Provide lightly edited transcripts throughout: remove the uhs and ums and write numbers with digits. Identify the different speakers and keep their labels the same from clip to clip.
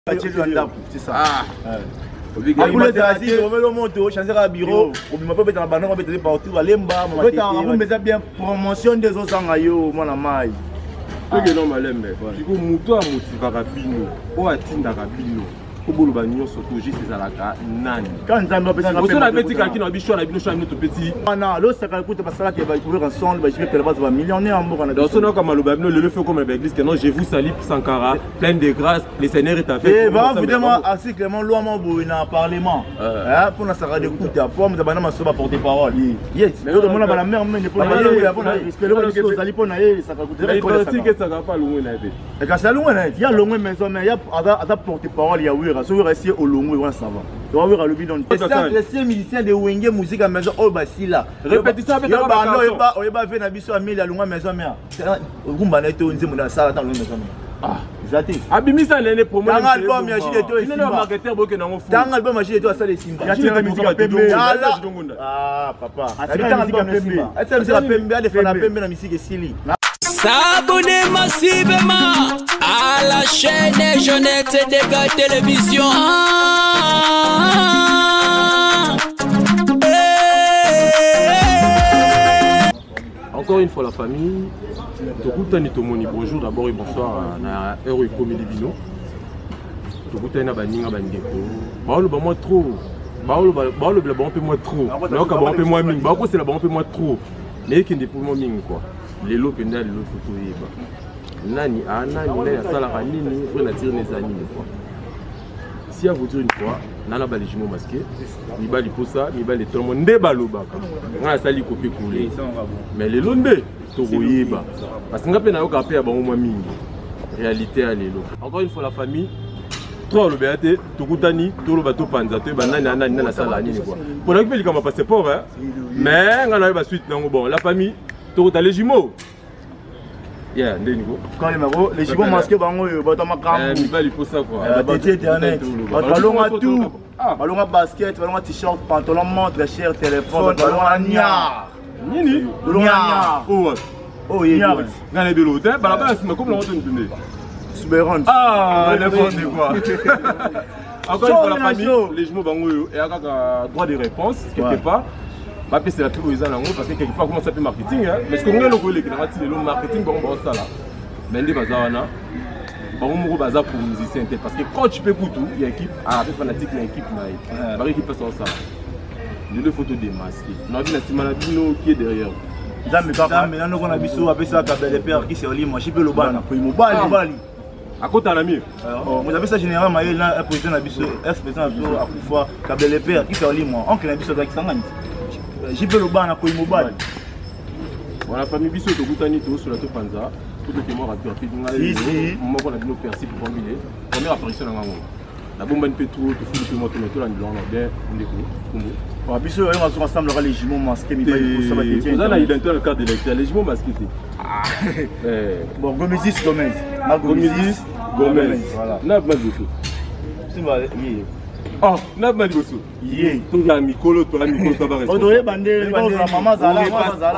Speaker 1: C'est ça. On met le monto, changer à bureau, on ne peut pas dans banane, on peut partout, aller bas, on met bien promotion des autres sangayo, mon amaï.
Speaker 2: Que non malem, du coup, mouton a motivé rapino, ou a tinda rapino. Pour le bagnon surtout juste c'est à la nani. Quand on a petit qui n'a bichon, la bichon est notre petit.
Speaker 1: Non, l'autre ça coûte parce que va ouvrir un son, je vais faire le millionnaire en Bourg.
Speaker 2: Dans son nom comme le babino, le fait comme l'église que non, je vous salue Sankara, plein de grâce, les seigneurs est à fait.
Speaker 1: Et va évidemment assez clairement loi mon na parlement. Pour na ça d'écouter à pomme de banana sur porter parole. Yes, mais le monde la mère mais ne peut pas aller pour espérer que vous allez pour naïe ça va coûter.
Speaker 2: Mais aussi que ça va pas loin là.
Speaker 1: Et quand ça loin il y a loin maison mais il y a à porter parole il y a oui so rester au long et ça va. Tu vas voir le bidon. Les musiciens de Wenge musique à maison oh basila.
Speaker 2: Répétition avec
Speaker 1: la bande on va faire na biso à 1000 à longue maison mais. Rumba na to nzemu na sala dans le maison. Ah, zati.
Speaker 2: Abimisa nene promo.
Speaker 1: Dans album ya jide to.
Speaker 2: Il est marketeur boke na ngofo.
Speaker 1: Dans album ya jide to asale simba.
Speaker 2: Ya tira musique à Pembe.
Speaker 1: Ah papa. Atira musique à Pembe. Atira musique à Pembe, à defana Pembe na musique sili.
Speaker 3: S'abonner massivement à la chaîne Jeunesse Dégâts Télévision.
Speaker 2: Encore une fois la famille, Tokutani Tomoni, bonjour d'abord et bonsoir à Hero Comédie Bino. Tokutani Baninga Bandeko. Baolo ba moi trop. Baolo ba un peu moins trop. Donc un peu moins ming. Baolo c'est là un peu moins trop. Mais qui n'est pour moi ming quoi. Les lots que nous avons photo nani nani sala nini faut la tirer les animaux quoi. Si à vous dire une fois nana ba les jumeaux masqués ni ba li posa ni ba les tout le monde nde baloba nga sali copier coller mais les londe to royeba parce que ngapena yo kapé ba moi mingi réalité à l'élo encore une fois la famille trop le béaté tokutani to lo bato panza to ba nani na sala nini quoi pour la que comme passeport hein mais nga na ba suite nango bon la famille to les jumeaux. Yeah,
Speaker 1: quand les jumeaux masqués,
Speaker 2: il va lui pour ça quoi.
Speaker 1: Ballon à tout. Ballon à basket, ballon à t-shirt, pantalon, montre, cher, téléphone, ballon à niar.
Speaker 2: Nini?
Speaker 1: Ballon à niar.
Speaker 2: Oh, niar. Gagné de l'autre, hein? Bah là-bas, c'est comme l'autre une
Speaker 1: Soubérante.
Speaker 2: Ah, les fonds, quoi. Encore une fois, la famille, les jumeaux bango, et à droit de réponse, quelque part. C'est la plus parce que quelque part comment ça fait marketing mais ce qu'on a le marketing ça là mais les bazarana on bazar pour musicien parce que quand tu peux pour tout il y a équipe avec fanatique une équipe là par équipe ça les photos démasquées on a vu la Timanabino qui est derrière
Speaker 1: maintenant on a vu ça avec ça Kabele père qui c'est oli moi je peux le bana pour mobile
Speaker 2: à côté à l'ami
Speaker 1: vous avez ça général maïl là président na biso ex-président à Kufa Kabele père qui c'est oli moi oncle na biso qui sangani j'ai fait le ban à Koimobal.
Speaker 2: Voilà, la famille Bisso de Goutani, sur la Topanza, tout le témoin a pu appeler. Ici, moi, on a dit nos persil pour combiner. Première apparition dans Gango. La bombe pétro, tout le monde qui met tout dans l'ordre, on découvre.
Speaker 1: Bisso, on rassemblera les jumeaux masqués, mais
Speaker 2: vous avez identifié le cadre d'électeur, les jumeaux masqués.
Speaker 1: Bon, Gomez.
Speaker 2: Voilà. N'a pas de tout. Oh, n'a pas de gosso. Tout la Mikolo, tout la Mikolo, ça va rester.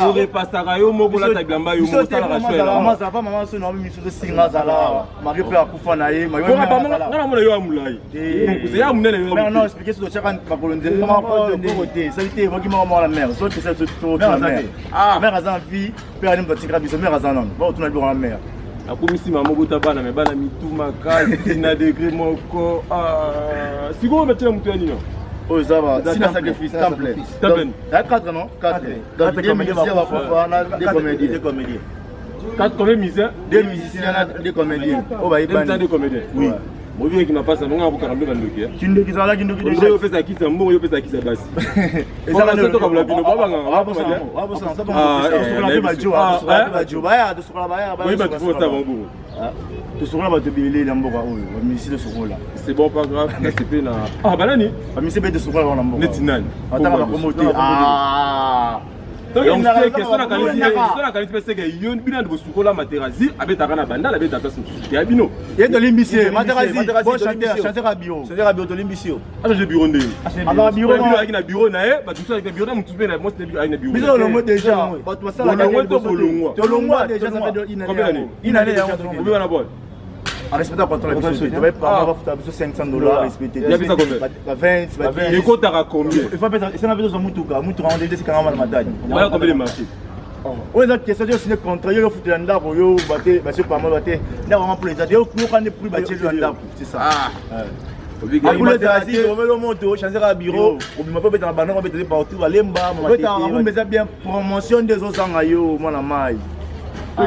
Speaker 2: On repasse à Rayo, Mobola, Taglamba, Yo, Mobola,
Speaker 1: Maman, ça va, maman, son nom, Monsieur Singa Zala, Marie Père Koufanaï, Marie Père Koufanaï. Non, expliquez ce que tu as colonisé. Comment pas de côté. Ça a été, moi qui m'en la mer. Sauf que c'est tout. Mère a un fille, Père a une petite rabbis, mère a un homme. Bon, tu n'as plus la mer.
Speaker 2: La commission m'a montré ta banane, mais banane mi tout ma case, n'a degré mon corps. Si vous mettez un mouton, non?
Speaker 1: Oh, ça va. Si la sacrifice, temple. Il y a 4 non? 4. Donc, des musiciens, des comédiens.
Speaker 2: 4 comédiens?
Speaker 1: Des musiciens, des comédiens. Oh, bah, il y a
Speaker 2: des comédiens. Oui. Moi, je qui m'a passé, on a beaucoup de gens qui
Speaker 1: ont fait ça.
Speaker 2: Je fais ça qui s'est bon, je fais ça qui s'est basse. Et ça, c'est tout comme la ville. C'est bon, pas grave. Ah, banani. Donc on sait que sur la qualité c'est que yon bina de sukola materazi avec ta kana banda avec ta personne ya bino
Speaker 1: et de l'imbécile materazi bon chanter à bio de l'imbécile
Speaker 2: ah j'ai bureau ndé
Speaker 1: ah bureau
Speaker 2: avec na bureau na ba tout ça avec bureau na mutube na moi c'est avec na bureau
Speaker 1: mais on le déjà ba tout ça la
Speaker 2: to bolongwa
Speaker 1: déjà ça fait une année
Speaker 2: on veut na bol
Speaker 1: respecter le contrôle de la société. On va faire $500 respecter.
Speaker 2: Il y a ça combien?
Speaker 1: 20.
Speaker 2: Les comptes à combien?
Speaker 1: Il faut mettre, si on a besoin de Moutoka, Moutoka, on dit que c'est quand même la madame.
Speaker 2: Voilà combien de marchés?
Speaker 1: On a question de signer contrat, il faut foutre un dard, il faut battre, parce que pas mal battre. Là, on va prendre les adieux, nous on n'est plus battu le dard, c'est ça. On va le moto, changer à bureau, on ne peut pas mettre la banane, on va mettre partout, aller en bas, on va bien promotion des autres sangayo, mon amaï.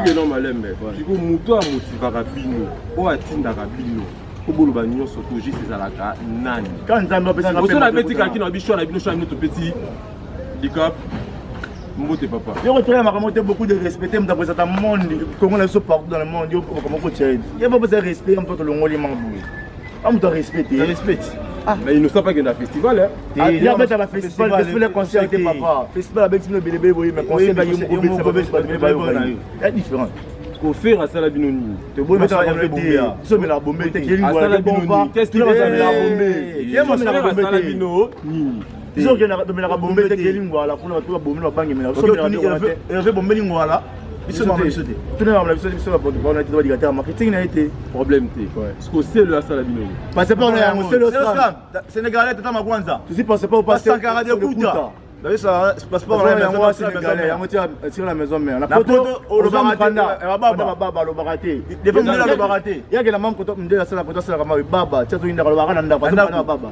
Speaker 2: C'est non malembe. Si vous moto à motiver rapidement, ou à tinda rapidement. Pour le bagnon surtout juste c'est à la nani.
Speaker 1: Quand on a besoin
Speaker 2: de la petit quelqu'un qui a bichon la bichon notre petit handicap. Mbote papa.
Speaker 1: Je retrouve ma remontée beaucoup de respect, mais d'après ça monde comment on est partout dans le monde, comment on tient. Il y a pas besoin de respect en tant que le ngoli mangou. On doit respecter. Respecte.
Speaker 2: Mais il ne sait pas qu'il y a un festival hein.
Speaker 1: Il y a mettre à la festival, festival concert papa. Festival avec le bébé mais concert avec il y a différent.
Speaker 2: Au faire à Salabinoni.
Speaker 1: Tu peux mettre à la bombe. Tu mets la bombe, tu es
Speaker 2: à Salabinoni. Qu'est-ce qu'il y a à la bombe?
Speaker 1: Il y a Salabinoni. Ils ont gagné la bombe de Kelingwala pour la bombe de la banque. Il y avait bombe de Lingwala. Ils sont dans le sud. Tout le monde a besoin de la directeur marketing n'a été
Speaker 2: problème. Ce que c'est le Salabinoni.
Speaker 1: Parce que on est un seul Sénégalais, tu as ma Kwanza. Tu sais pas, c'est pas au passé. Sankara de Kouta. Ça se passe pas dans la maison sénégalaise. On tire la maison mère. La photo, on va prendre. Elle va baba, le baraté. Il y a que la maman quand on dit la photo, c'est la maman baba. Tu as une baranda, baba.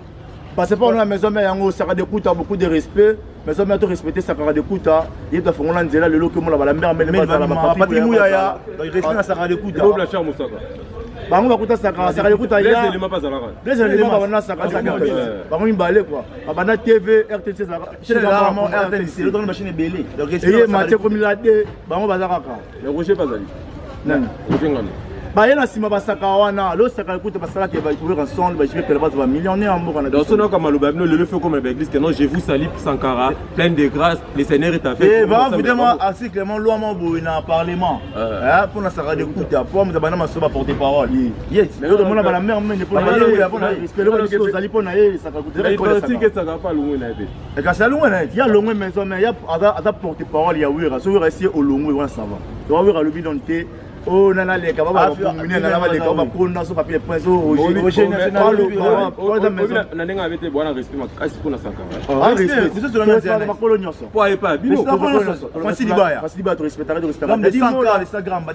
Speaker 1: Parce que pour la maison mère, Sakara de Kouta a beaucoup de respect. Mais ça m'a tout respecté Sakara de Kouta. Il doit faire un là le lot que moi la mère mais le pas la patrie mouyaya. Il respecte Sakara de Kouta.
Speaker 2: Double charme Moussaka.
Speaker 1: On va écouter Sakara de Kouta.
Speaker 2: Les éléments pas à la radio.
Speaker 1: Les éléments on a Sakara de Kouta. On va balé quoi. Abana TV, RTC chez la RTC, le dans la machine est belé. Le respect Mathieu comme il a dit, on va Zaraka.
Speaker 2: Le Roger pas allé. Non.
Speaker 1: Bah il y a si ma basaka wana lo saka écoute basaka qui va couvrir ensemble va jouer que va millionnaire en Bourg.
Speaker 2: Dans ce nom comme le fait comme l'église que non je vous salue Sankara plein de grâce les seigneurs est fait.
Speaker 1: Et va évidemment assez clairement loi mon na parlement. Pour na saka de écoute pour me bana maso porter parole. Yes. Mais le monde la mère mais ne pas respect le que sali pour na saka écoute.
Speaker 2: Il pense que ça va pas loin na été.
Speaker 1: Et quand ça loin il y a loin maison mais il y a ada porter parole il y a oui so rester au long oui ça va. Donc oui le bidonté. Oh nana les kababa communer nana les kababa prendre sur papier point so Roger national
Speaker 2: na nenga avec bwana respect makasi pour na Sankara.
Speaker 1: Ah respect c'est sur la maison ma colonie ça.
Speaker 2: Pas pas bino
Speaker 1: facile baya to respecter de Instagram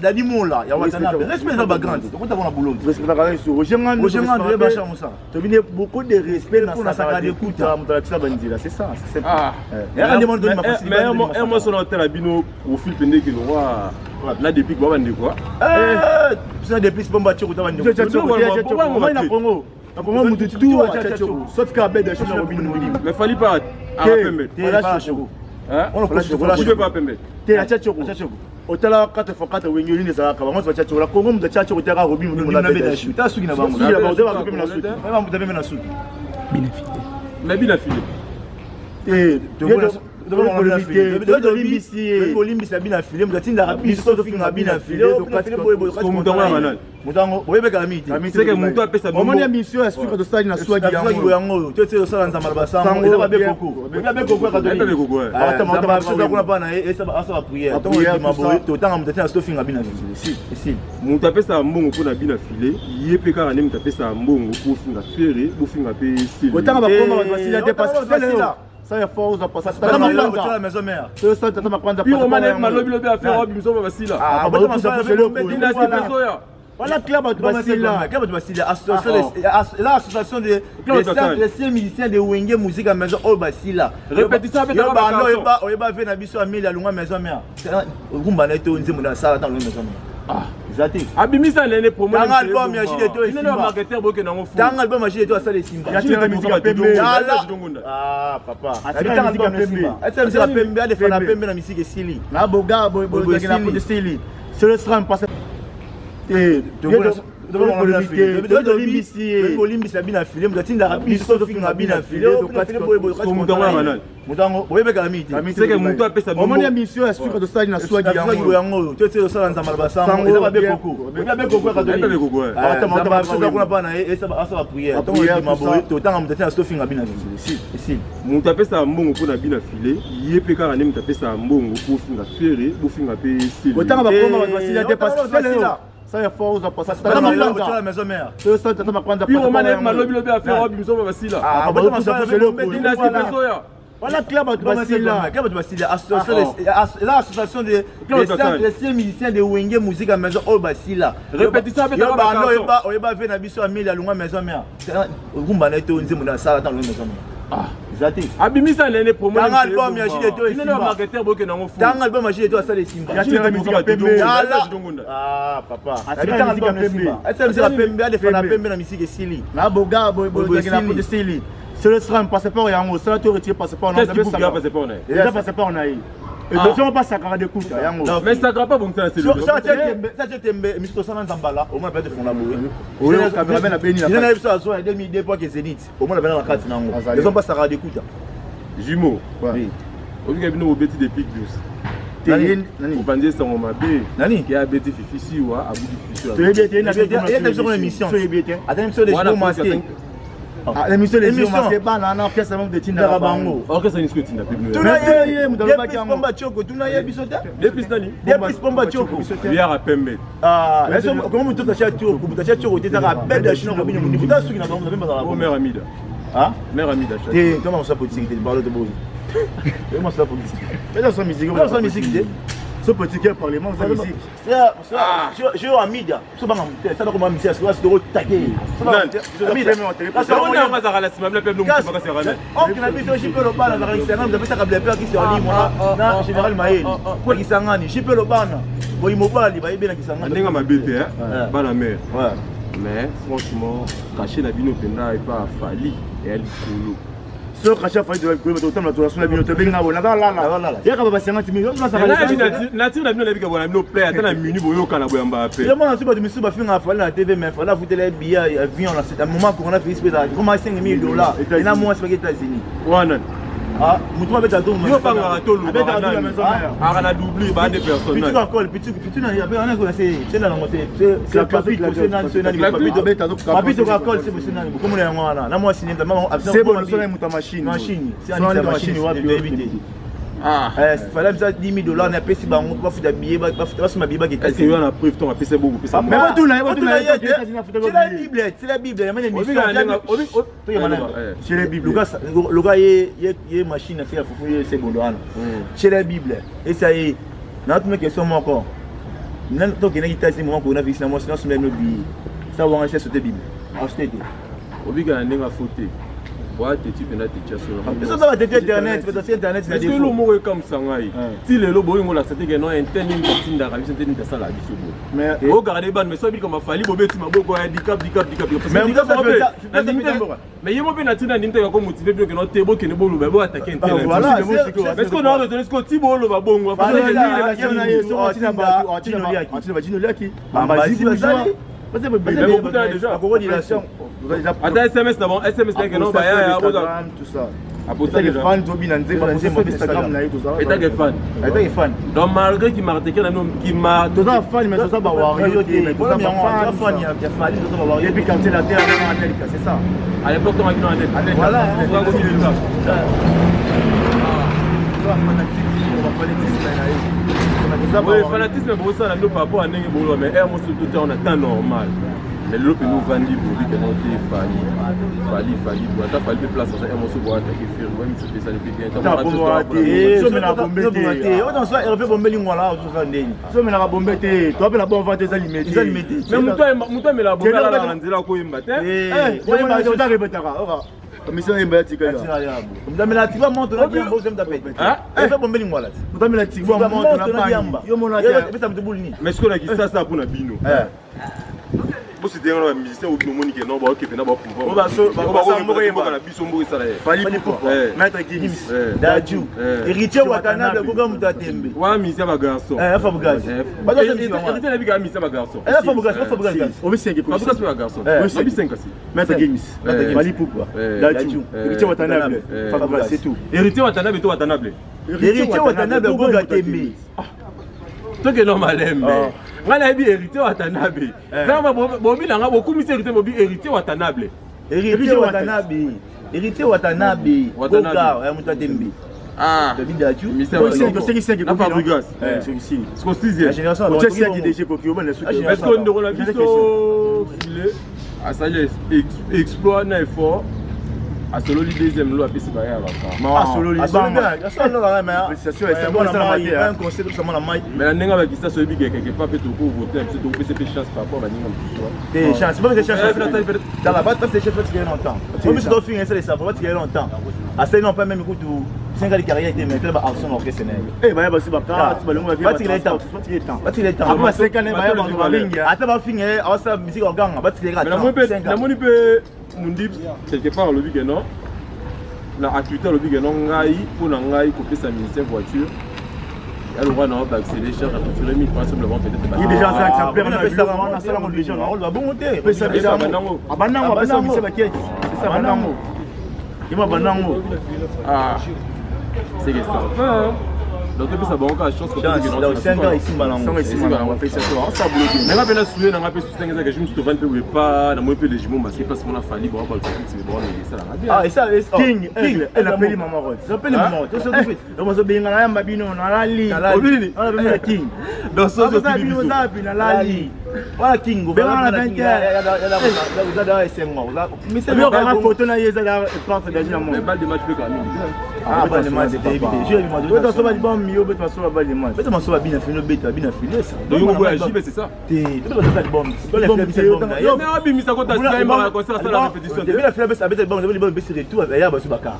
Speaker 1: dadi mola ya watana respect na background to konta bona boulot respect na sur Roger ngande ba charme ça to bine beaucoup de respect na Sankara de Kouta mutala tsa banzila c'est ça c'est simple et on demande de ma facilité
Speaker 2: mais moi sur la bino au fil pendant que nous là depuis quoi bande quoi
Speaker 1: ça depuis bomba tchoko ta bande moi na Congo na Congo mutu tout tchoko sauf que abed chez na Robin Moulim
Speaker 2: mais fallait pas à Pembe
Speaker 1: on
Speaker 2: je peux pas Pembe
Speaker 1: te la tchoko otala 4x4 wengeli ne ça ka bango ça tchoko la Congo mutu tchoko ta Robin Moulim la bed chou ta suki na bango ya ba ba ko na suki ba mutu be na suki
Speaker 2: mais bien affilé ça est force de passer ça la maison mère ça tata makwanza puis on m'a malobi lobi à faire biso ba basila
Speaker 1: ah ba ma ça c'est le
Speaker 2: dina si besoya
Speaker 1: voilà club de basila l'association des musiciens de Wenge musique à maison au basila
Speaker 2: répétition avec
Speaker 1: ba no ba fait na biso ameli alunga maison mère ngumba na to nzemu na sala dans maison mère ah zati
Speaker 2: abimisa lene promo
Speaker 1: dans album ya jide to
Speaker 2: il est le marketeur boke na ngofu
Speaker 1: dans album ya jide to asale simba ya tira musique pembe ah papa dans album pembe ata musique pembe a defana pembe na musique sili na boga boy na pour sili c'est le sram passe et Olimbisi abina filé mutinda rabiso to finga abina filé to katiko mutango boyebe kamiti
Speaker 2: c'est que muto apesa
Speaker 1: bongo omoni mission ya suka to sali na swagi yango to te sala nzamba basango eza babe koko babe koko ka doni babe koko ata mata ba suka kuna pana esa asa ba prière to ya maboy to tanga mutinda to finga abina filé si
Speaker 2: muto apesa mbongo pona abina filé yepe kaka ne muto apesa mbongo po finga fere bo finga pe sili
Speaker 1: otanga ba koma ba sili ya dépasse ça est fort aux passer
Speaker 4: ça la maison mère
Speaker 1: c'est ça tata makwanza
Speaker 2: puis Roman est malobi lobi a faire robi biso basila
Speaker 1: ah ba ça c'est le
Speaker 4: voilà club de Basila club de Basila l'association des musiciens de Wenge musique à maison au Basila
Speaker 2: répétition avec
Speaker 4: la ba on va venir na biso à 1000 à longa maison mère rumba na to nzemu na sala dans le maison mère Zati.
Speaker 2: Abimisa nene promo.
Speaker 4: Dans album ya Gilles Eto et
Speaker 2: Simba. Marketeur boke nango fou.
Speaker 4: Dans album ya Gilles Eto asale Simba.
Speaker 1: Ya tira musique ya Pembe.
Speaker 4: Ah papa.
Speaker 1: Atira musique ya Pembe.
Speaker 4: Atira musique ya Pembe a defana Pembe na musique Sili.
Speaker 1: Na boga boy na côté Sili. Ce le sera un passeport yango, ça tu retires passeport
Speaker 2: non. Qu'est-ce que passeport na?
Speaker 1: Déjà passeport na yi. Et donc on passe à carré de coupe yango.
Speaker 2: Mais ça grave pas bon ça c'est.
Speaker 4: Ça tu Tembe, Mr. Sana Nzambala, au moins peut-être fond la boue.
Speaker 1: Oui, cameraman a béni.
Speaker 4: Il a eu ça en 2002 pour que Zénith. Au moins la la carte nango. Ils ont pas ça carré de coupe.
Speaker 2: Jumeaux. Oui. Au lieu de bêtis des pics douce. Nani. Vous pensez ça on m'a bé.
Speaker 4: Nani.
Speaker 2: Qui a bêtis fifi ou à bout de fifi.
Speaker 4: Tu es bien, il y a sur l'émission. Tu es bien. Attends, sur les jours masqués.
Speaker 1: Ah, l'émission les jours masqués ba na na pièce même de Tinda Bango.
Speaker 2: OK ça nisco Tinda pic.
Speaker 4: Tu n'as yé mudaba ki pomba choko, tu n'as yé bisota.
Speaker 2: Depuis nani?
Speaker 4: Depuis pomba choko.
Speaker 2: Bière à Pembe.
Speaker 4: Ah, mais comment tu t'achètes choko, tu t'achètes choko, tu t'as belle de chino robine mu. Tu t'as su na bango, même dans la
Speaker 2: bonne mère Amida.
Speaker 4: Ah,
Speaker 2: mère Amida.
Speaker 4: Comment ça politique, tu parles de beau. Comment ça politique?
Speaker 1: Mais ça musique,
Speaker 4: comment ça musique?
Speaker 1: Ce petit qui parlement ça musique.
Speaker 4: Je au Amida. Ça va monter, ça va comment musique, ça va se taguer. Ça va monter. Amida.
Speaker 2: Ça on a mazara la semaine, le peuple non pas se ramener.
Speaker 4: On qui n'a pas fait le bana dans Instagram, vous avez ça câble qui sur ligne na général Maël. Pour qui sangani, je peux le bana. Bo imobali ba ibena qui sangani.
Speaker 2: Ndinga mabete hein. Bana mère. Ouais. Mais franchement, cacher la bino penda et pas Fali et elle Kolo.
Speaker 1: Ce cacher Fali de Kolo to tamla to la bino to benga bona la. Ya ka baba 50 millions na ça.
Speaker 2: Nature la bino la bika bona no play atana minu boyo kana boya Mbappé.
Speaker 4: Le monde suba de monsieur ba finga Fali na TV mais Fali foutre les billets avion là c'est un moment qu'on a fait espèce comment $5 000 et na moins c'est aux États-Unis.
Speaker 2: Wana.
Speaker 4: Ah, mutu abeta to
Speaker 2: yo banga to lu banga na doublé ba des personnes.
Speaker 4: Pitu akol, pitu na ya be on a ko c'est na ngote. C'est la papite c'est na papite beta to papite ko akol c'est c'est na ko mo na ngwana. Na mo sinenda ma
Speaker 1: c'est bon so na muta machine.
Speaker 4: C'est une machine wapi éviter. Ah, fallait me ça $10 000 na pesi bango ba futa billet ba sur ma biba qui
Speaker 2: est-ce que yo na preuve ton pesi beaucoup pesi.
Speaker 4: Mais ba tout na c'est la Bible, il y a même émission. C'est la Bible. Le gars il machine à faire fouiller c'est bon là. C'est la Bible. Et ça y est. Na toute question encore. Nan to que na kitasi moment ko na visi na mo sinon sur nos billets. Ça va rester sur la Bible. Acheter.
Speaker 2: Obiga ndinga faute. Ouais, tu peux pas te chasser.
Speaker 4: Mais ça va te internet, parce que internet c'est
Speaker 2: des. Est-ce que le mot est comme ça ngai? Si le lobo il accepté que non internet ni tinda rabi c'est tinda ça la biso. Mais regardez ban mais ça bi comme fali bobe tu maboko handicap. Mais mais yemo pe na tinda ni nteka ko motiver bien que non tebo que ne bolo ba attaquer internet.
Speaker 4: Voilà.
Speaker 2: Est-ce que non le ce que tibo lo ba bongo
Speaker 4: parce que
Speaker 2: attends, SMS d'abord, SMS que non, bah ya tout
Speaker 1: ça. Les fans Tobi Nanze, Instagram na tout ça.
Speaker 2: Et t'as des fans. Donc malgré qu'il m'a attaqué qui m'a
Speaker 1: tout ça fan mais tout ça ba wario mais tout ça fan il y a fallu tout ça ba wario puis quand la terre en Amérique, c'est ça.
Speaker 2: À l'époque on a dit non
Speaker 1: voilà,
Speaker 2: on va continuer ça. Oui, fanatisme bon ça là nous par rapport à Nengue Bolo mais moi surtout on a temps normal. Mais l'autre nous vendit pour lui que non fali pour ta fali place ça moi se boire attaquer faire même se fait ça depuis bien temps
Speaker 1: so mena bombete on dans ça Hervé Bombeli ngwala tout ça ndeni so mena bombete to appelle la bonne vente des aliments
Speaker 2: mais muto mais la bombe là nzela ko imba te
Speaker 1: on va te répétera mission imba tika là
Speaker 4: mdamela tiba monte na biamba uzem tapete Hervé Bombeli ngwala
Speaker 1: mdamela tiba monte na biamba yo mona
Speaker 4: ya pesa mtubuli
Speaker 2: mais ce qu'on a qui ça pour na bino bo c'était un musicien ou monique non ba okepe na ba pouvoir
Speaker 4: ba so
Speaker 2: ba na biso mbo ça
Speaker 1: fali pourquoi maître Gims
Speaker 4: Daju héritier Watanabe goga mutatembe
Speaker 2: wa musicien ba garçon
Speaker 4: fa bugazi
Speaker 2: ba ça héritier na biga musicien ba garçon
Speaker 4: fa bugazi
Speaker 1: obi 5
Speaker 2: fa bugazi ba garçon obi 5 aussi
Speaker 1: maître Gims fali pourquoi Daju héritier Watanabe fa bugazi c'est tout
Speaker 2: héritier Watanabe to Watanabe
Speaker 4: héritier Watanabe goga tembe
Speaker 2: to que normal mais ngala bi héritier Watanabe vraiment bobi nanga beaucoup mis héritier bobi héritier Watanabe
Speaker 4: héritier Watanabe goga ya mutatembe
Speaker 2: Ah,
Speaker 4: David Dachou.
Speaker 2: Mister
Speaker 1: na Fabregas.
Speaker 2: C'est ce sixième.
Speaker 4: La génération
Speaker 1: on sait qui déjà Koki Oban
Speaker 2: est-ce qu'on ne l'a vu filer à ça exploit na effort à solo le deuxième lot à PC Bayard
Speaker 1: à solo le
Speaker 4: c'est sûr c'est bon un concept ça la maille
Speaker 2: mais la nenga ba kisa so bi quelque part peut ko voter un petit peu PC chance par rapport à ninga
Speaker 4: des chances pas des chances dans la bataille c'est chef qui est longtemps même si tu finir ça les savoir qui est longtemps à ça non pas même écoute 5 ans de carrière était maintenant ba action orchestrale
Speaker 1: eh ba ba si ba ka ba longo
Speaker 4: ba tirer temps ba tirer temps
Speaker 1: après 5 ans ba ba lingi
Speaker 4: ata ba finir à ça musique organe ba tirer
Speaker 2: temps la moni pe mundi quelque part le week non na activité le week non ngai pour na ngai ko pesa ministère voiture elle va na ba accéder cher à faire 1000 francs simplement peut-être
Speaker 1: il déjà ça exemplaire na pesa na sala mon déjà on va bon monter pesa banango abanango pesa ministère ba kiet c'est ça banango ima banango
Speaker 2: ah c'est que ça donc depuis ça bon encore chance que
Speaker 4: dans 5 ans ici banango
Speaker 2: on va faire ça ça bloqué mais là souiller na ngape soutenir ça que je me suis trouvé peu pas na moi peu légèrement parce que parce qu'on a fallu bon le c'est bon ça
Speaker 4: ah et ça
Speaker 1: king elle appelle maman Rod
Speaker 4: appelle maman tout ça tout fait donc ça bien na mbabino na lali
Speaker 1: obini
Speaker 4: on a bien king
Speaker 1: donc ça
Speaker 4: ça bien na lali voilà king gouvernement na king ya da SM là
Speaker 1: mais c'est bien la photo na yeza la porte déjà mon
Speaker 2: mais pas de match peut quand même
Speaker 4: ah pas de match c'était évité je lui m'a
Speaker 1: donné ça va bon mieux bet ma soba balle match
Speaker 4: bet ma soba bien fini beta bien filé ça
Speaker 2: donc on va agir c'est ça
Speaker 4: tu dois faire de bombe
Speaker 2: mais abi ça quand ça ma concert ça la répétition
Speaker 4: de bien faire avec le bombe le bombe c'est retour ya ba subaka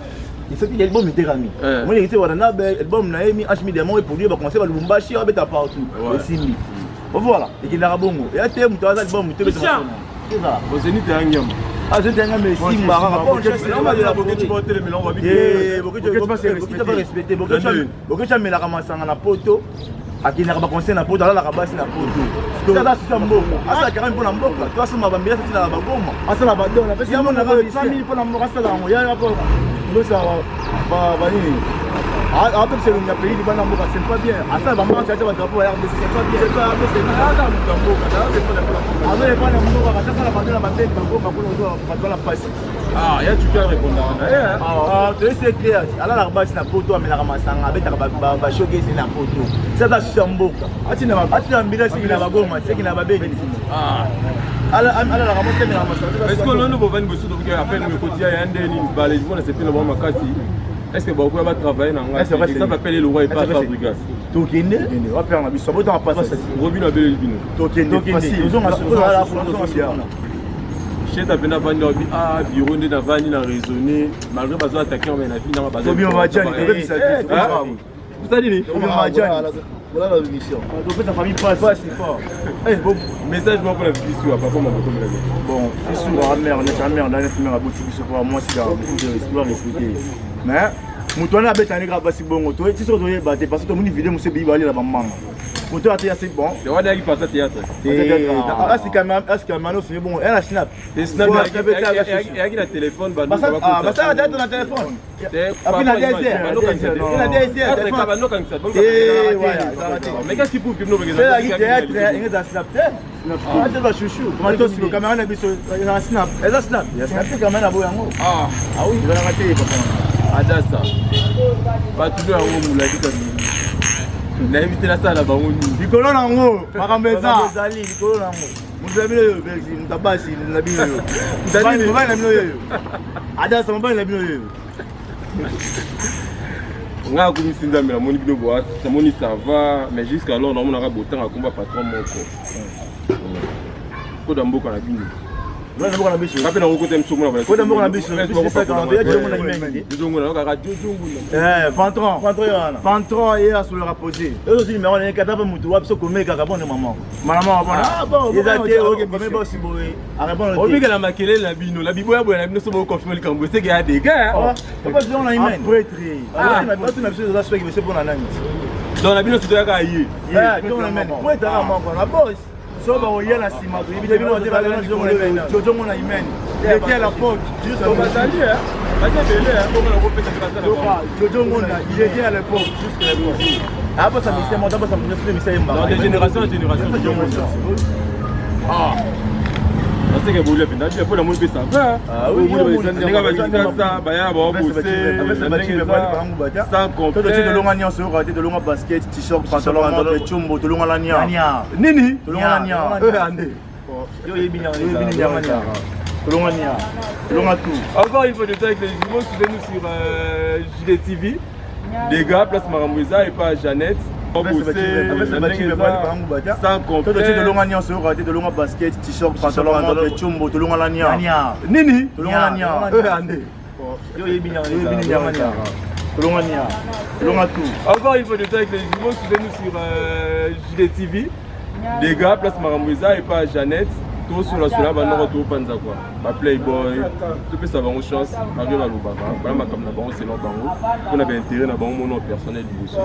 Speaker 4: il faut qu'il y ait le bombe terami moi il était wana le bombe na emi hmi diamant pour lui ba commencer ba Lubumbashi ba beta partout aussi voilà et qu'il a bongo et até muto za bombe muto beta c'est ça
Speaker 2: vous êtes ni tangam
Speaker 4: ah je t'ai mais si mara
Speaker 2: bon on va dire beaucoup tu vas télé mais on va
Speaker 4: bien beaucoup tu vas respecter beaucoup tu mets la ramassanga na poto akina ka ba conseil na poto ala la basi na poto ça là c'est mboka asa quand même pour na mboka toi ça m'a bien ça la ba goma asa la ba dona parce que mon aba famille pour na mboka ça la ngo ya ko ndo ça ba ni ah peut-être c'est le pays du bana mboka c'est pas bien asa ba mange acha ba drapeau ya c'est pas bien c'est pas c'est nada mboka da c'est pas na mboka ka ça la ba dona ba tête mboka pour ba la passe
Speaker 2: ah ya tu peux répondre
Speaker 4: ah c'est clair ala la basi na poto amela masanga beta ba choquer c'est na poto ça ça c'est mboka atina mbila c'est na ba goma c'est na ba beni ah ala la ramote na masanga
Speaker 2: est-ce que l'on va venir bosso donc appelle me quotidien ya ndeni balé moi c'est pile bon makati est-ce que beaucoup va travailler na nga ça va appeler le roi et pas Fabregas
Speaker 4: tokende
Speaker 1: va faire na biso boto pas ça
Speaker 2: Robino abele bino
Speaker 1: tokende facile ils ont assurance chef d'apena vandi obi ah bureau de vandi na raisonner malgré bazo attaquer on na vie na bazo bien on va dire vous savez ni on va dire
Speaker 4: voilà la mission donc ta famille passe si fort
Speaker 2: message moi pour la Fissou à papa mon photo
Speaker 1: bon Fissou à mère on est à mère dans une à boutique Fissou pour moi c'est beaucoup de respect mais mutwana betani grave si bon to ti so doye bater parce que mon vidéo mo se bi bali la maman moto ate assez bon
Speaker 2: le wada qui passe théâtre
Speaker 1: ah c'est quand même c'est bon elle a snap
Speaker 2: et snap il y a qui téléphone ba
Speaker 4: ça a dans le téléphone après la
Speaker 2: mais qu'est-ce qui prouve que nous
Speaker 4: c'est la théâtre il est snap ah c'est pas chouchou
Speaker 1: comment toi sur caméra na biso na snap
Speaker 4: elle a snap il y a snap quand même à boyango
Speaker 2: ah
Speaker 4: oui il va la rater papa
Speaker 2: adasa ba tu dois au moula qui na éviter la salle bango ni
Speaker 1: likolo nango makambeza
Speaker 4: zali likolo nango muzabile yo belzi mutabasi na bino yo
Speaker 1: ndani mbona na bino yo adasa mbona na bino yo
Speaker 2: nga ko misinda mela moni bino boa ça moni ça va mais jusqu'alors on a botan à combat patron moko ko damboka na bino
Speaker 4: non na boka biso
Speaker 2: kapena ko kote msumu na
Speaker 4: ko na boka biso c'est ça quand ya jongo na imeni
Speaker 2: jongo na ka radio jongo
Speaker 1: pantron yana et à se le reposer
Speaker 4: et aussi numéro na kata ba mutu wa biso ko meka ka bon maman
Speaker 1: maman bona
Speaker 4: ah bon il a été OK comme ba si boé a répondre
Speaker 2: on bika la makele la bino la bibo ya boya na bino so bo confirmer le kambo c'est que ya des gars
Speaker 4: papa on na imeni
Speaker 1: prêtre
Speaker 4: ah na ba tu na biso za so que c'est pour na nani
Speaker 2: donc la bino so ya ka yi
Speaker 4: donc na imeni prêtre na moko na boss
Speaker 1: soba oyela sima bibile bino te bala jojo mona imeni était à la porte juste au
Speaker 2: bazali baza belé pour la repéter ça
Speaker 1: jojo mona il était à l'époque jusqu'à l'époque
Speaker 4: après ça ministère monta pas ça ministère mba
Speaker 2: de génération en génération
Speaker 1: ah
Speaker 2: parce que boule penda tu pour la monde ça va
Speaker 4: ah oui
Speaker 2: ndeka ba ça baya ba bosser sans compter
Speaker 1: de longa nia sur raté de longa basket t-shirt pantalon de chumbo de longa la nia
Speaker 2: nini
Speaker 1: de longa la nia
Speaker 2: ande
Speaker 4: yo yebinya
Speaker 1: longa tout
Speaker 2: encore il faut de avec les jumeaux suivez-nous sur JDTV des gars place Maramouza et pas Jeannette sans compter
Speaker 1: de longa nia sur raté de longa basket t-shirt pantalon de chumbo de longa la nia
Speaker 2: nini
Speaker 1: de longa la nia
Speaker 2: ande
Speaker 4: yo yebinya
Speaker 1: longa tout
Speaker 2: encore il faut de avec les jumeaux suivez-nous sur JDTV des gars place Maramouza et pas Jeannette tout sur la sola banoro tout panza quoi ba playboy tout peut savoir une chance malgré la lobaka bala makam na bango c'est non bango on a bien intérêt na bango mon personnel du boss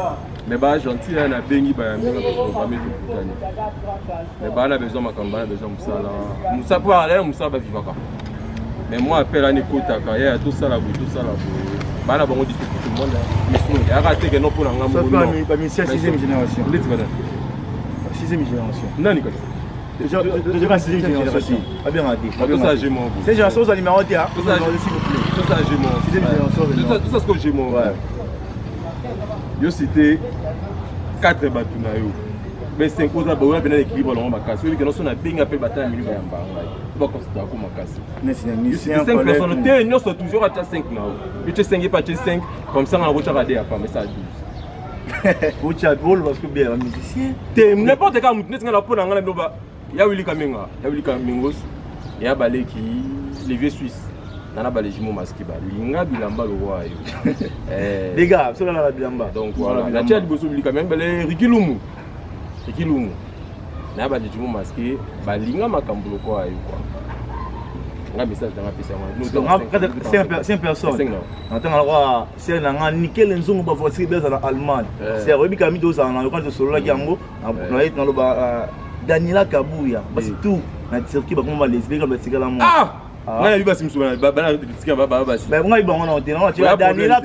Speaker 2: mais ba gentil na bengi ba minga ko ba medu kutani mais ba na besoin makam ba na besoin musala musa pour aller musa ba vivaka mais moi appelle à Nikota ya tout ça la ba na bango discuter tout le monde mais sinon ya raté que non pour na ngamu
Speaker 1: non pas 6e génération 6e génération
Speaker 2: nani quoi
Speaker 1: déjà 6e génération pas bien raté
Speaker 2: tout ça j'ai mon
Speaker 1: c'est génération ça numéro 1 s'il vous plaît
Speaker 2: tout ça j'ai mon
Speaker 1: 6e génération
Speaker 2: tout ça ce que j'ai mon yo cité 4 batuna yo mais 5 autres ba on a bien équilibre dans ma casse oui que nous on a bien appelé bataille milieu ya mbanga ba considérer comme ma casse
Speaker 1: mais c'est
Speaker 2: 5 personnes té nous sont toujours à 5 na yo tu 5 pas 5 comme ça on a rocha radé à pas mais ça 12
Speaker 1: vous tu as drôle parce que bien musicien
Speaker 2: n'importe quel mutu n'est la peau dans la noba ya Willy Kamenga ya Willy Kamingos ya baleki les vieux suisses nana balé jimo masqué ba linga bilamba le roi yo
Speaker 1: les gars sur la bilamba
Speaker 2: donc voilà la tia liboso Willy Kamenga balé Rikilumu na balé jimo masqué ba linga makambo le roi yo quoi nga message dans la PC
Speaker 1: c'est une personne attends alors c'est na nickel nzongo ba voici beza na Allemagne c'est Robi Kamido ça na quand solo la yango na lo ba Daniela Kabuya parce tout na circuit ba comme lesbienne comme tika la mo
Speaker 2: nga biba simsona ba na tika ba basi
Speaker 1: mais nga ibanga na hotel na tu Daniela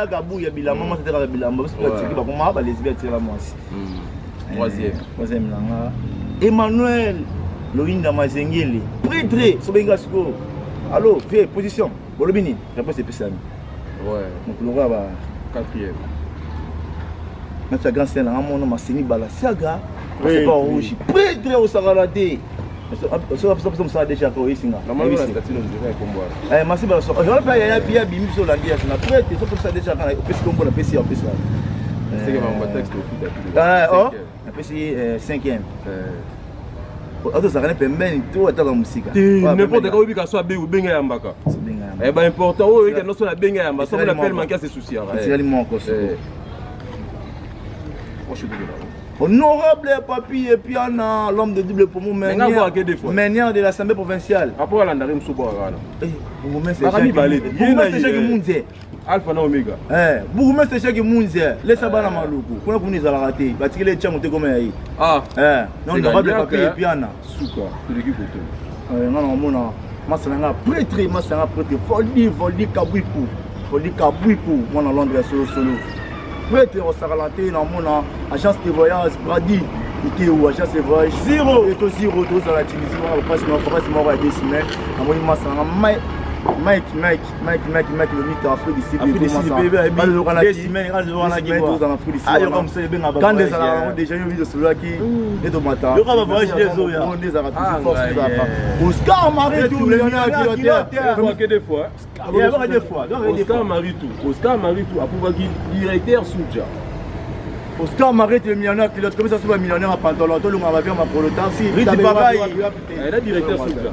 Speaker 1: Kabuya bilamba moi c'était bilamba parce que circuit ba comme ba lesbienne tika la mo troisième là Emmanuel Loinda Mazengeli, prêtré, Sobenga Siko. Allô, viens, position. Bolobini, réponse est plus.
Speaker 2: Ouais.
Speaker 1: Donc le roi va
Speaker 2: 4e.
Speaker 1: Notre grand scène, mon nom Massini Bala Saga. C'est pas rouge. Prêtré au Sagalade. Ça déjà quoi ici là.
Speaker 2: Normalement la statue nous dirait combo.
Speaker 1: Merci Bala. Je vais pas y aller bien bimi sur la dia, na prêtré, ça déjà quand au PC combo na PC en plus là.
Speaker 2: C'est que mon texte au foot.
Speaker 1: Na PC 5e. Auto ça pembeni tout ataka musika
Speaker 2: n'importe quoi bika soit benga ya mbaka eh ben important o que nous na benga ya mbaka on appelle manquer ses soucis
Speaker 1: c'est aliment encore honorable papi et puis on l'homme de double poumon meneur de l'Assemblée provinciale
Speaker 2: après la ndari msubo wana
Speaker 1: c'est chaque munze
Speaker 2: Alpha na Omega
Speaker 1: bourgmestre chaque munze laisse bana maluku kuna kuniza la raté batikele tchango te comme yayi non honorable papi et puis on
Speaker 2: suka tuliki koto
Speaker 1: non mona masanga prêtre folie kabuiku mona Londres solo prêtre au Saralanté na mona agence de voyage Brady Ikeu agence de voyage 0 et 0 dans la Tunisie on passe moi des semaines na moni masanga Mike le mythe Afrique d'ici pas le roi des semaines quand le roi na guido dans Afrique d'ici comme ça ben quand des ala déjà eu vidéo sur là qui et tomata le roi voyage des oya on des arabes force Oscar Maritou
Speaker 2: que des fois Oscar Maritou a pouvoir directeur Soudja
Speaker 1: Oscar Maritou le millionnaire pilote comme ça c'est un millionnaire à pantalon tout le monde va faire ma proletariat si Riti Bagaï
Speaker 2: elle est directeur Soudja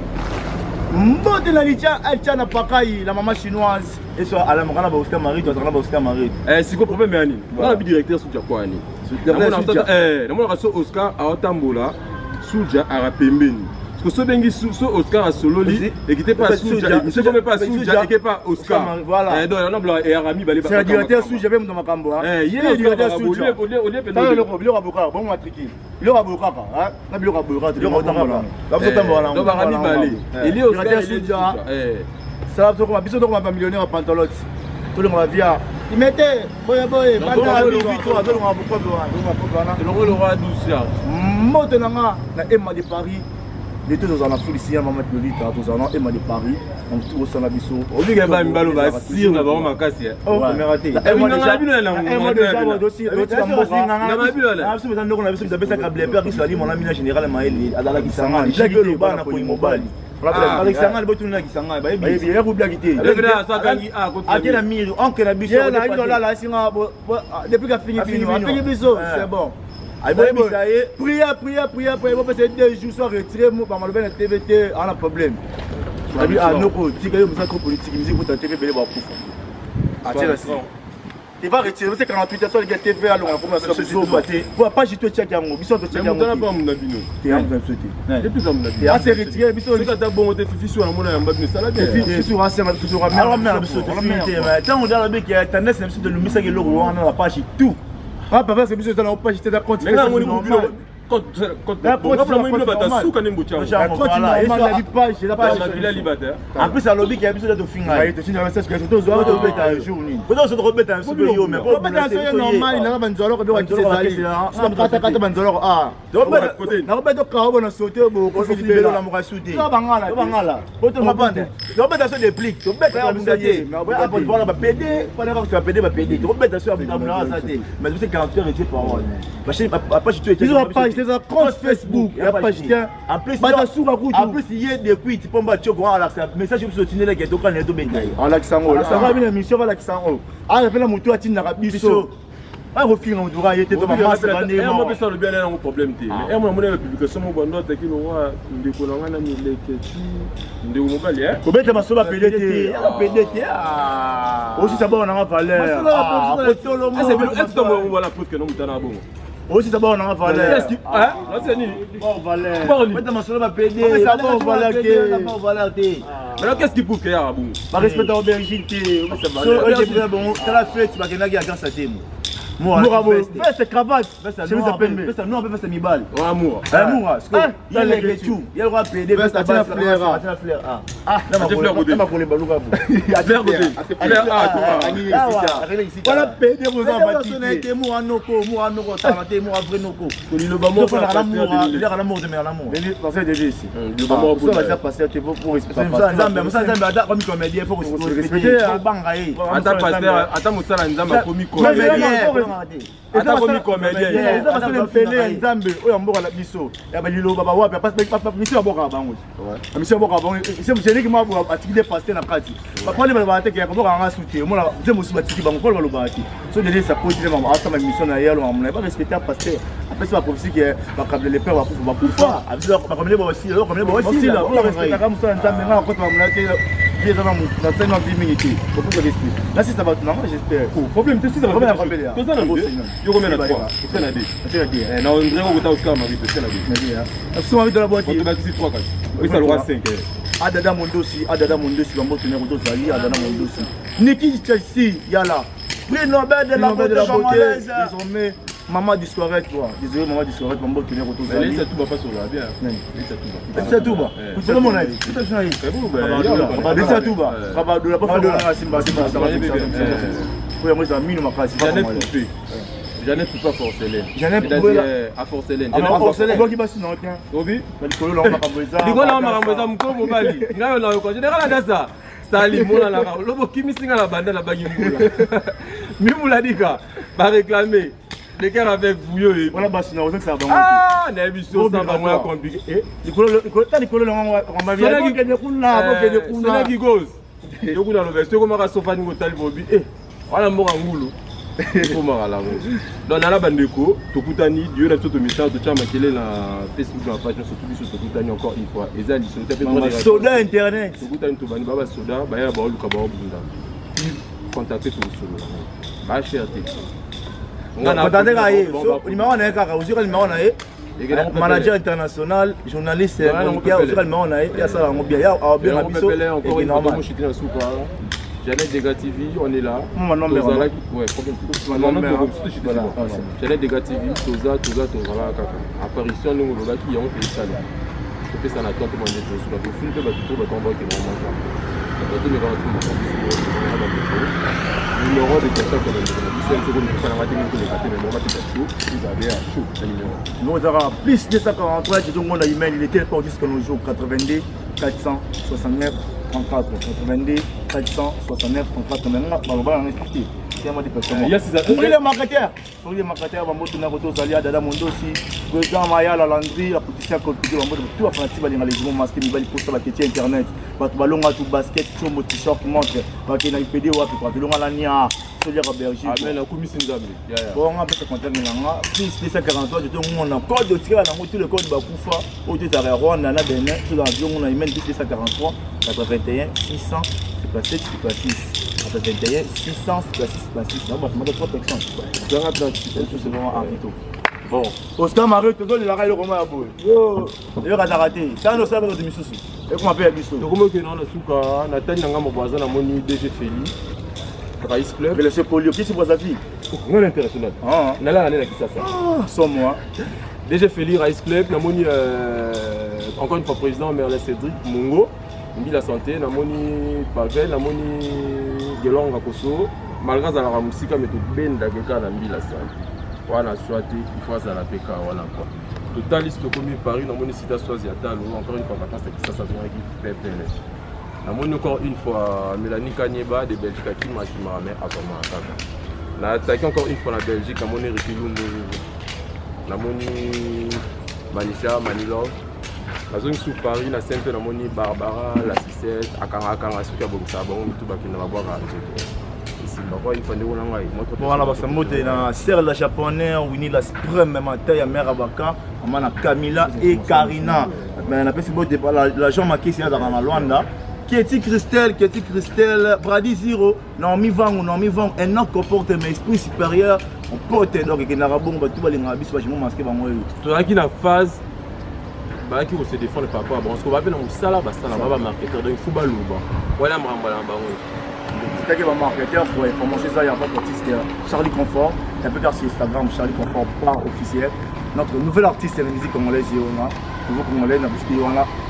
Speaker 1: Mbote na licha elcha na pakai la maman chinoise et soit à la mokana ba Oscar Maritou à ba Oscar Maritou
Speaker 2: c'est quoi problème yani na bi directeur Soudja quoi ni na mona raso Oscar a otambola Soudja a pembeni parce que ce bengi Oscar a sololi et qui était pas Soudja monsieur comme pas Soudja et qui pas Oscar
Speaker 1: voilà
Speaker 2: donc on a et Arami balé
Speaker 1: c'est le directeur Soudja même dans makambo
Speaker 2: il est le directeur Soudja
Speaker 1: le raboka bon matriki le raboka na bilo raboka le otambola
Speaker 2: otambola donc Arami balé il est Oscar
Speaker 1: Soudja ça va comme biso donc ma millionnaire à pantalon tout le monde via il mettait boy banda le victoire de le roi 12 moto na Emma de Paris Les deux dans la foule ici, maman de Lolita, tous en Emma de Paris, on tourne au Sanabiso.
Speaker 2: On dit qu'il y a pas une balle au bas, si on a vraiment ma casse.
Speaker 1: Oh, mais raté.
Speaker 2: Moi déjà,
Speaker 1: moi aussi, on a vu ça, ça câble père qui soit dit mon ami général Maël, à la Kisanga, il a quitté le bar pour Mobile. Avec Sanga, le boton là qui s'en va. Il y a beaucoup de quitté. À quel ami, on que la biso. Là, depuis qu'il a fini biso, c'est bon. Prière, parce que 2 jours sont retirés, moi, par le TVT, on a un problème. Ah, non, tu as une politique, musique, vous avez TV, il va retirer, c'est 48 heures, les gars, TV, alors on commence à se battre. Pas juste check à moi, bisous de check à moi. Tu es en train de souhaiter. Depuis quand on a c'est retiré, bisous. Tu as bon, tu es fichu sur un monde, un salade. Fichu sur un salade, fichu sur un salade. Tant on a la bec, il y a tendance de nous mettre le roi, on a la page tout. Ah, papa, c'est bisous dans la page, j'étais d'accord. Mais là, on est quand en plus, à lobby qui a besoin de finir. c'est un compte Facebook. En plus, il y a des tweets. Tu peux me battre au message sur le tunnel qui est au Canada. Alexandre, ça va bien, mission Alexandre. Ah, il fait la moto à Tina Bisso. Ah, au final, on doit y être dans ma masse.
Speaker 2: Moi, ça le bien, il y a un problème. Mais moi, la publication, on doit attaquer le roi. On décolle en année, les questions. On décolle en année.
Speaker 1: On va se faire PDT. Aussi, ça va, on a valeur.
Speaker 2: Est-ce qu'on voit la preuve que nous sommes bon?
Speaker 1: Aussi ça va on a valeur.
Speaker 2: Qu'est-ce qui hein? Là c'est ni.
Speaker 1: Bon valeur. Maintenant ma solo va payer. Ça va valeur que.
Speaker 2: Mais alors qu'est-ce qui prouve qu'il y a bon?
Speaker 1: Par respect à l'aubergine que ça va. Bon, tu la fête, tu vas gagner à grâce à toi. Moi, c'est cravate. Je vous appelle. Ça non, on peut faire ça mi balle.
Speaker 2: Amour.
Speaker 1: Amour. Il y a les questions. Il y a le droit de payer. Ça tient fleur. Ah, là ma pour les balou là.
Speaker 2: Fleur côté. Fleur
Speaker 1: voilà payer vos enfants. Moi noko, ça va te moi vrai noko.
Speaker 2: Le bamo
Speaker 1: il y a l'amour de mère l'amour. Mais parce que déjà ici. Le bamo ça va passer pour respecter ça comme comédien il faut respecter bangaye.
Speaker 2: Attends Moussala Nzamba commis comédien. Attends commis comédien.
Speaker 1: Ça va se faire Nzambe oyo mboka la biso. Ya ba lilo baba wa papa mission boka bango. Mission boka bango. C'est génie que moi atiki passer na kati. Papa le baba te ke ko nga souté. Moi la je me suis batiki bango ko lo bati. So je ça continue maman asa ma mission na yalo on pas respecter pasteur. Après c'est pas prophétie que ba câble les pères va pouvoir. Abisa ba comme les aussi, comme les aussi là. On respecte comme ça Nzambe nga ko ba mona te bien dans 50 minutes. Faut que je respecte. Là si ça va non j'espère.
Speaker 2: Problème c'est ça va. Yo combien la 3 c'est la D.
Speaker 1: C'est la D.
Speaker 2: Non, on dirait qu'on ta ma vie c'est la D.
Speaker 1: Absolument envie de la boîte.
Speaker 2: On va ici 3 cash. Oui, ça le roi 5.
Speaker 1: Adada Mondosi, on va tenir autour de Zali, Adada Mondosi. Niki Chelsea, yala. Prix Nobel de la beauté. Désormais, maman du soirée, toi. Désolé, maman du soirée, on va tenir autour de Zali.
Speaker 2: Ça tout va pas sur la bien.
Speaker 1: C'est tout bas. C'est le mon avis. C'est tout avis. C'est tout bas. Rabadou la pas de la Simba, ça va bien. Oui, moi ça mine ma classe.
Speaker 2: J'en ai plus pas forcément.
Speaker 1: J'en ai plus
Speaker 2: à forcément.
Speaker 1: À forcément. Bon qui passe non tiens.
Speaker 2: Obi.
Speaker 1: Balikolo la makamboza.
Speaker 2: Likolo la makamboza mko mobali. Ngayo na ko général ndasa. Sali mona la lobo kimi singa la banda la bagi mbula. Mimula dika ba réclamer les cœurs avec vous yo.
Speaker 1: Voilà basi na ozo ça bango.
Speaker 2: Ah, na biso ça va moins compliqué.
Speaker 1: Likolo la on va bien ko kende kuna, ko kende kuna.
Speaker 2: C'est là qui goes. Yo kuna lo veste ko maka sofa ni ko tali bobi. Wala mboka ngulu. Donc, la bandeko, Tokutani, Dieu n'a pas de message de Tchamakele na Facebook, na page, surtout sur Tokutani encore une fois. Et ça, ils sont
Speaker 1: soda internet.
Speaker 2: Tokutani, Tobani, Baba Soda, Baya Baou, Kabao, Bunda. Contactez tout le monde. Bah, cherté.
Speaker 1: Contactez le numéro on a un aussi le numéro on a manager international, journaliste, aussi le numéro on a et ça va bien. Il y a bien
Speaker 2: encore une fois. Jeannette Dega TV, on est là.
Speaker 1: Mon nom est là.
Speaker 2: Ouais, Jeannette Dega TV, Toza, voilà. Apparition, nous, on va qui ont fait ça. Je fais ça à la tente, on est sur la film, on va tout le combat qui est vraiment. numéro de quelqu'un qui
Speaker 1: nous avons plus de 243, il était pas jusqu'à nos jours 82 469 34 82 469 34 maintenant on va en expliquer. Il y a des marketeurs. Pour les marketeurs, on va monter dans votre salia, Dada Mondosi, Président Maya, la landry, la politicien Colpidé, on va tout faire un petit les gens masqués, ils vont poster la question internet. Ballon à tout basket, tout mon t-shirt qui montre, parce qu'il y a une PD ou à peu près, l'on a la nia, celui à Belgique.
Speaker 2: Ah, mais la commission d'abri.
Speaker 1: Bon, on a fait ce contact, plus 243, je te montre un code de tir, on a tout le code Bakoufa, au tout à Rwanda, on a Bénin, tout l'avion, on a même 243, 81, 600, c'est pas 7, c'est pas 6. 21, 600, c'est pas 6, c'est pas 6. Non, je m'en 3 personnes. C'est vraiment un rito. Bon, Oscar Mario, tu donnes la raille Romain à bout. Yo, d'ailleurs, elle a raté. C'est un ossaire de Missoussou. Et qu'on appelle Missou.
Speaker 2: Donc, comment que non, on a tenu mon voisin à mon DG Félix. Raïs Club.
Speaker 1: Mais le seul polio, qui c'est pour sa fille?
Speaker 2: Non, international. Ah, on a là, qui ça fait.
Speaker 1: Ah, sans moi.
Speaker 2: DG Félix, Raïs Club, on a encore une fois président Merlin Cédric Mungo. La santé, namoni Pavel, namoni Gelonga Koso, malgré la musique, mais tout bien d'accord dans la santé. Voilà, soit il faut la PK, voilà quoi. Total liste comme Paris, namoni Sita Soaziatal, encore une fois, vacances qui ça vient avec Pepe. Namoni encore une fois Mélanie Kanyeba de Belgique qui m'a dit mais avant à la attaque encore une fois la Belgique, namoni Rikilou, namoni Manisha, Manilov. La zone sous Paris, la Sainte Namoni, Barbara, la Cicette, Akara, Suka, Boxabon, tout qui n'a pas boire ici. Il faut nous
Speaker 1: voilà, parce que moi, dans Serre la japonais, Winnie la Sprem, même à Taïa, Mère Abaka, on a Camilla et Karina. Mais on a fait la jambe à qui c'est dans la Luanda. Qui est-il Christelle, Brady Zero, non, mi vang, un autre comporte, mais esprit supérieur, on porte donc, et n'a pas bon, tout va les rabis, je m'en masqué,
Speaker 2: tu as qui la phase. Qui se défend le papa, bon, ce qu'on va faire dans le salaire, c'est un marketeur, donc il faut balouer. Voilà,
Speaker 1: c'est un marketeur pour information, ça, il y a pas d'artiste, Charlie Confort, tu peux faire sur Instagram, Charlie Confort, pas officiel. Notre nouvel artiste, c'est la musique congolaise, nouveau congolais,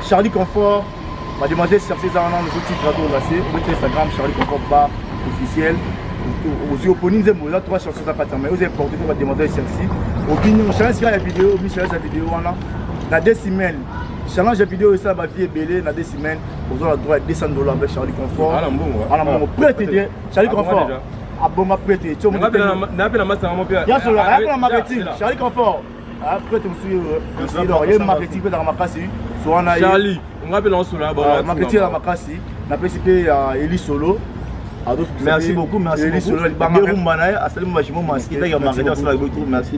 Speaker 1: Charlie Confort, mademoiselle chercher ça dans le titre radio glacé, sur Instagram, Charlie Confort, pas officiel. Aux yeux opponents, vous avez 3 chansons à pas terminer, vous avez porté votre demoiselle chercher. Opinion, challenge la vidéo, la vidéo, dans 2 semaines, challenge la vidéo, ça va vie belé dans 2 semaines, vous avez le droit à $200 avec Charlie Confort. Ah, bon, prêt, Charlie Confort. Ah, bon, prêt, tu m'as appelé la marketing, Charlie Confort. Après, tu me suis, il y a marketing dans ma casse.
Speaker 2: Charlie, on appelle en solo.
Speaker 1: Marketing dans ma casse, on appelle Eli Solo. Merci beaucoup, merci beaucoup.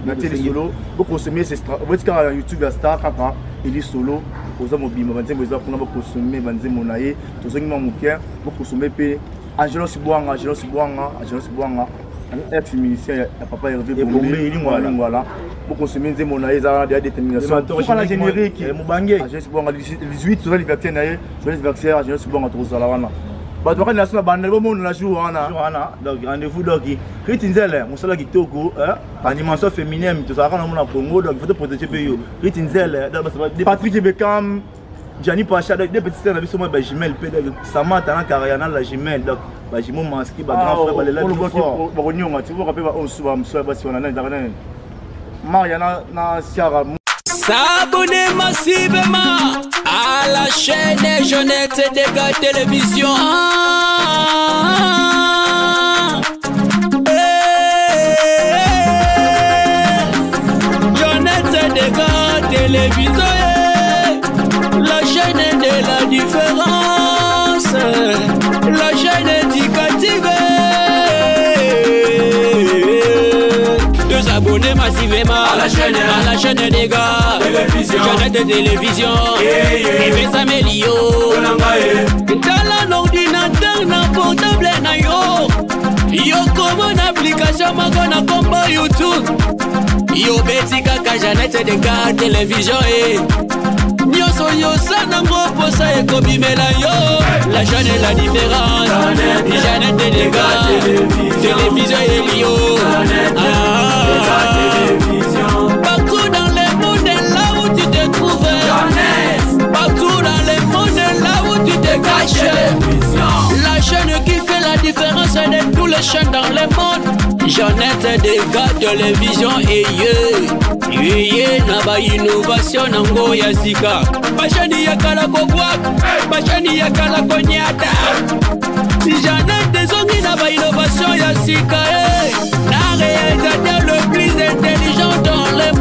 Speaker 1: Merci Solo. Vous consommez vous êtes sur YouTube à Star Kaka, Eli Solo. Vous avez mobile, vous avez consommé, vous avez monaye, tout ça qui m'a manqué. Vous consommez Angelo Sibuanga, ex-musicien, papa Hervé Bombé, voilà. Vous consommez des monaye, ça a des déterminations. Vous prenez la générique, Angelo Sibuanga, 18 sur l'anniversaire, Angelo Sibuanga, tout ça là. Bah, tu vois, la semaine, on a joué, donc rendez-vous, donc, Ritinzel, mon salaire qui est Togo, animation féminine, tout ça, on a Congo, donc il faut te protéger pays. Ritinzel, Patrick Beckham, Gianni Pacha, des petits sœurs, on a vu sur moi, Jimel, Sama, Tana, Kariana, la Jimel, donc, Jimon Maski, grand frère, les lèvres, tu vois, on se voit, si on a un Mariana, Siara.
Speaker 3: S'abonner massivement à la chaîne Jeunesse Dégâts Télévision. Jeunesse Dégâts Télévision, la chaîne de la différence, la chaîne éducative. Abonnez massivement à la chaîne des gars, Jeunesse de télévision, et mes amélios. Dans l'ordinateur, na portable, na yo comme une application, ma gonna combo YouTube. Yo beti kaka Jeunesse de gars, télévision, yo sana ngopo sa ekobimela yo. La chaîne est la différence, Jeunesse de gars, télévision et Lio. Partout dans le monde, là où tu te trouves, partout dans le monde, là où tu te caches. innovation dans le monde. Jeannette des gars télévision et na ba innovation nango ya sika. Bachani ya kala ko boak, bachani ya kala ko nyata. Jeannette des ongi na ba innovation ya sika. Na réalisateur le plus intelligent dans le monde.